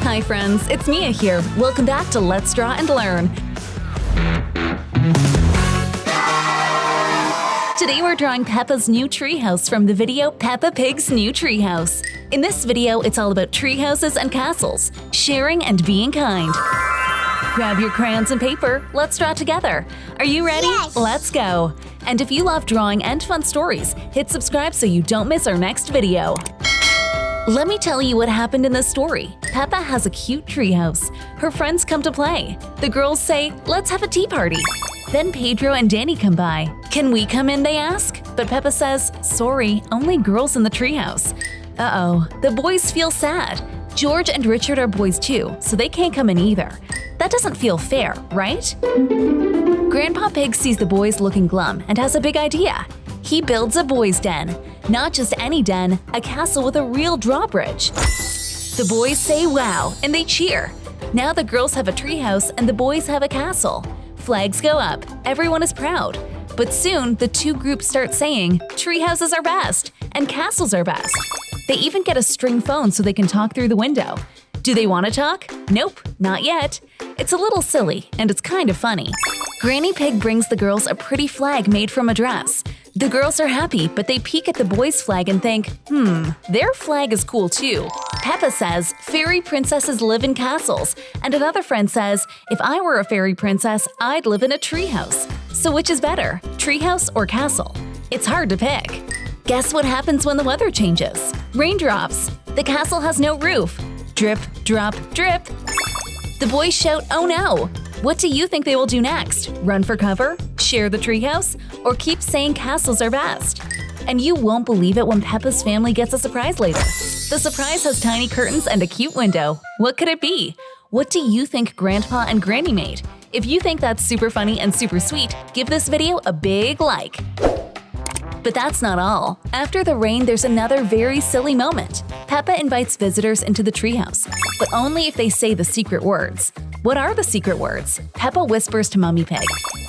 Hi friends, it's Mia here. Welcome back to Let's Draw and Learn. Today we're drawing Peppa's new treehouse from the video Peppa Pig's New Treehouse. In this video, it's all about treehouses and castles, sharing and being kind. Grab your crayons and paper, let's draw together. Are you ready? Yes. Let's go! And if you love drawing and fun stories, hit subscribe so you don't miss our next video. Let me tell you what happened in this story. Peppa has a cute treehouse. Her friends come to play. The girls say, "Let's have a tea party." Then Pedro and Danny come by. "Can we come in?" they ask. But Peppa says, "Sorry, only girls in the treehouse." Uh-oh, the boys feel sad. George and Richard are boys too, so they can't come in either. That doesn't feel fair, right? Grandpa Pig sees the boys looking glum and has a big idea. He builds a boys' den. Not just any den, a castle with a real drawbridge. The boys say wow, and they cheer. Now the girls have a treehouse and the boys have a castle. Flags go up, everyone is proud. But soon, the two groups start saying, treehouses are best, and castles are best. They even get a string phone so they can talk through the window. Do they want to talk? Nope, not yet. It's a little silly, and it's kind of funny. Granny Pig brings the girls a pretty flag made from a dress. The girls are happy, but they peek at the boys' flag and think, their flag is cool too. Peppa says, fairy princesses live in castles, and another friend says, if I were a fairy princess, I'd live in a treehouse. So which is better, treehouse or castle? It's hard to pick. Guess what happens when the weather changes? Raindrops. The castle has no roof. Drip, drop, drip. The boys shout, "Oh no!" What do you think they will do next? Run for cover? Share the treehouse? Or keep saying castles are best? And you won't believe it when Peppa's family gets a surprise later. The surprise has tiny curtains and a cute window. What could it be? What do you think Grandpa and Granny made? If you think that's super funny and super sweet, give this video a big like. But that's not all. After the rain, there's another very silly moment. Peppa invites visitors into the treehouse, but only if they say the secret words. What are the secret words? Peppa whispers to Mummy Pig.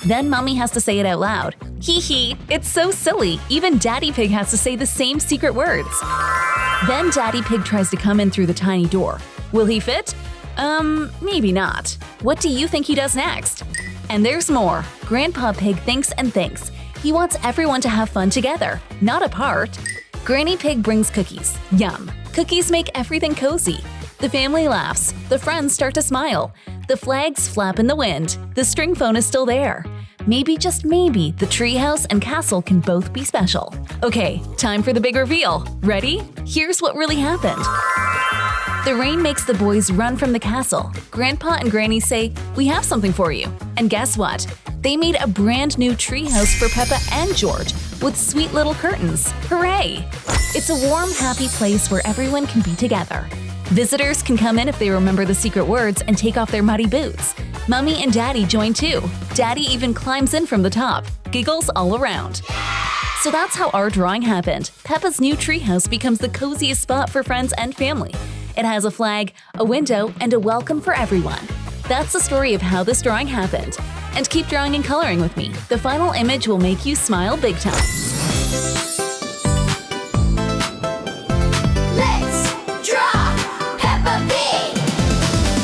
Then Mummy has to say it out loud. Hee hee, it's so silly. Even Daddy Pig has to say the same secret words. Then Daddy Pig tries to come in through the tiny door. Will he fit? Maybe not. What do you think he does next? And there's more. Grandpa Pig thinks and thinks. He wants everyone to have fun together, not apart. Granny Pig brings cookies. Yum! Cookies make everything cozy. The family laughs. The friends start to smile. The flags flap in the wind. The string phone is still there. Maybe, just maybe, the treehouse and castle can both be special. Okay, time for the big reveal. Ready? Here's what really happened. The rain makes the boys run from the castle. Grandpa and Granny say, "We have something for you." And guess what? They made a brand new treehouse for Peppa and George with sweet little curtains. Hooray! It's a warm, happy place where everyone can be together. Visitors can come in if they remember the secret words and take off their muddy boots. Mummy and Daddy join too. Daddy even climbs in from the top. Giggles all around. So that's how our drawing happened. Peppa's new treehouse becomes the coziest spot for friends and family. It has a flag, a window, and a welcome for everyone. That's the story of how this drawing happened. And keep drawing and coloring with me. The final image will make you smile big time. Let's draw Peppa Pig.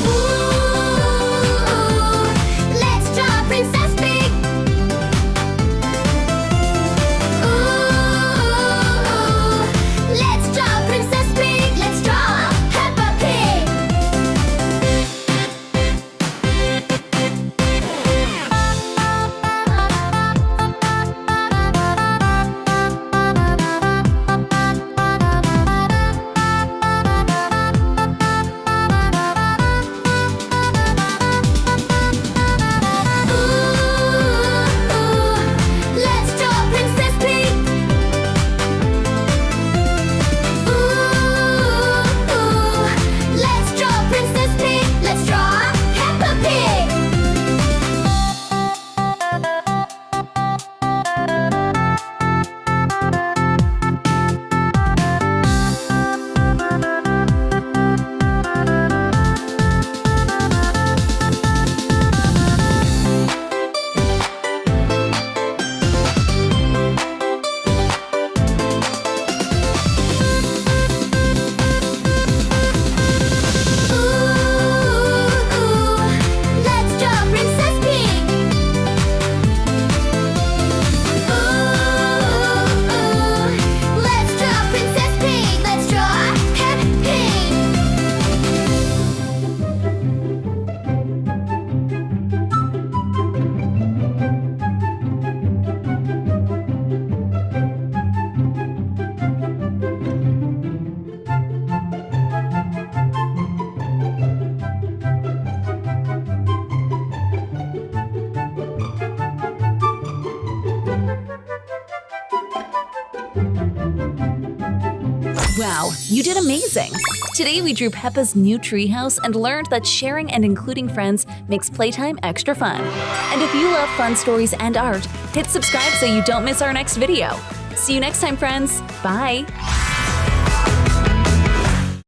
Ooh, let's draw Princess Pig. Ooh, let's draw Princess Pig. Let's draw Peppa Pig. Wow, you did amazing! Today we drew Peppa's new treehouse and learned that sharing and including friends makes playtime extra fun. And if you love fun stories and art, hit subscribe so you don't miss our next video. See you next time, friends! Bye!